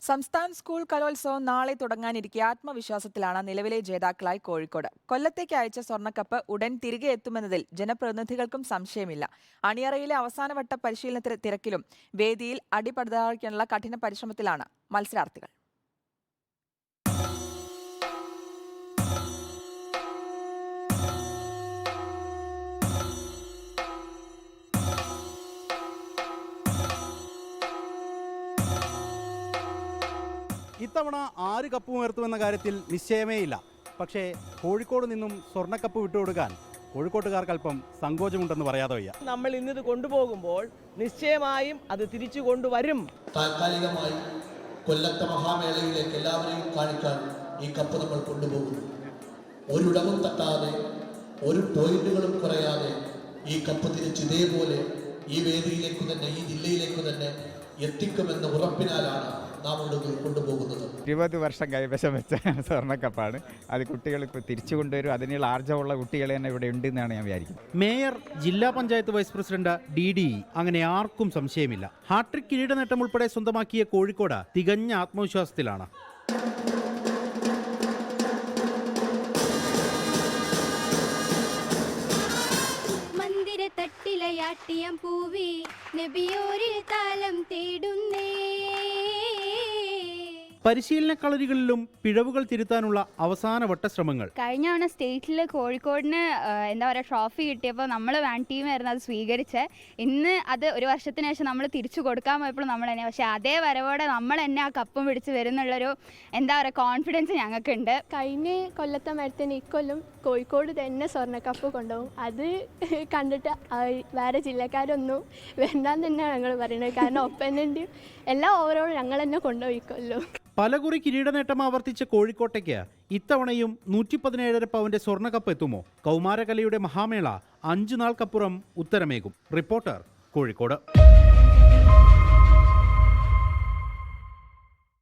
സംസ്ഥാന സ്കൂൾ കലോത്സവം നാളെ തുടങ്ങാനിരിക്കെ ആത്മവിശ്വാസത്തിലാണ് നിലവിലെ ജേതാക്കളായി കോഴിക്കോട്. കൊല്ലത്തേക്ക് അയച്ച സ്വർണ്ണക്കപ്പ് ഉടൻ തിരികെ എത്തുമെന്നതിൽ ജനപ്രതിനിധികൾക്കും സംശയമില്ല. അണിയറയിലെ അവസാനവട്ട പരിശീലന തിരക്കിലും വേദിയിൽ അടിപടർത്താനുള്ള കഠിന പരിശ്രമത്തിലാണ് മത്സരാർത്ഥികൾ. ഇത്തവണ 6 കപ്പ് ഉയർത്തുമെന്ന കാര്യത്തിൽ നിശ്ചയമേയില്ല. പക്ഷേ കോഴിക്കോട് നിന്നും സ്വർണ്ണക്കപ്പ് വിട്ടുകൊടുക്കാൻ കോഴിക്കോട്ടുകാർക്ക് അല്പം സങ്കോചമുണ്ടെന്ന് പറയാതെ വയ്യ. നമ്മൾ ഇന്നിത് കൊണ്ടുപോകുമ്പോൾ നിശ്ചയമായും അത് തിരിച്ചു കൊണ്ടുവരും. താൽക്കാലികമായി കൊല്ലത്തെ മഹാമേളയിലേക്ക് എല്ലാവരെയും കാണിക്കാൻ ഈ കപ്പ് നമ്മൾ കൊണ്ടുപോകുന്നു. ഒരിടവും തട്ടാതെ, ഒരു പോയിന്റുകളും കുറയാതെ ഈ കപ്പ് തിരിച്ച് ഇതേപോലെ ഈ വേദിയിലേക്ക് തന്നെ, ഈ ജില്ലയിലേക്ക് തന്നെ എത്തിക്കുമെന്ന ഉറപ്പിനാലാണ് നാം ഇവിടെ കൊണ്ടുപോകുന്നത്. 20 വർഷം കൈവശം വെച്ച സ്വർണ്ണക്കപ്പാണ്. അത് കുട്ടികൾ ഇപ്പോൾ തിരിച്ചു കൊണ്ടുവരും. അതിനുള്ള ആർജവമുള്ള കുട്ടികൾ തന്നെ ഇവിടെ ഉണ്ട് എന്നാണ് ഞാൻ വിചാരിക്കുന്നത്. മേയർ, ജില്ലാ പഞ്ചായത്ത് വൈസ് പ്രസിഡന്റ്, DDE അങ്ങനെ ആർക്കും സംശയമില്ല. ഹാട്രിക് കിരീട നേട്ടം ഉൾപ്പെടെ സ്വന്തമാക്കിയ കോഴിക്കോട് തികഞ്ഞ ആത്മവിശ്വാസത്തിലാണ്. തട്ടിലയാട്ടിയം പൂവി നബിയോരിൽ താലം തേടുന്നേ. പരിശീലന കളരികളിലും പിഴവുകൾ തിരുത്താനുള്ള അവസാനവട്ട ശ്രമങ്ങൾ. കഴിഞ്ഞ തവണ സ്റ്റേറ്റിൽ കോഴിക്കോടിന് ട്രോഫി കിട്ടിയപ്പോൾ നമ്മൾ വാൻ ടീമായിരുന്നു അത് സ്വീകരിച്ച്. ഇന്ന് അത് ഒരു വർഷത്തിന് ശേഷം നമ്മൾ തിരിച്ചു കൊടുക്കാൻ പോയപ്പോൾ നമ്മൾ തന്നെ, പക്ഷേ അതേ വരവോടെ നമ്മൾ തന്നെ ആ കപ്പും പിടിച്ച് വരുന്നുള്ളൊരു കോൺഫിഡൻസ് ഞങ്ങൾക്കുണ്ട്. കഴിഞ്ഞ കൊല്ലത്തെ മരത്തിന് ഇക്കൊല്ലം കോഴിക്കോട് തന്നെ സ്വർണ്ണക്കപ്പ് കൊണ്ടുപോകും. അത് കണ്ടിട്ട് വേറെ ജില്ലക്കാരൊന്നും വേണ്ടാന്ന് തന്നെയാണ് ഞങ്ങൾ പറയുന്നത്. കാരണം ഒപ്പനൻ്റെയും എല്ലാം ഓവറോൾ ഞങ്ങൾ തന്നെ കൊണ്ടുപോയിക്കൊല്ലോ. പലകുറി കിരീട നേട്ടം ആവർത്തിച്ച കോഴിക്കോട്ടേക്ക് ഇത്തവണയും 117.5 പവന്റെ സ്വർണ്ണക്കപ്പ് എത്തുമോ? കൗമാരകലയുടെ മഹാമേള 5 നാൾക്കപ്പുറം ഉത്തരമേകും. റിപ്പോർട്ടർ, കോഴിക്കോട്.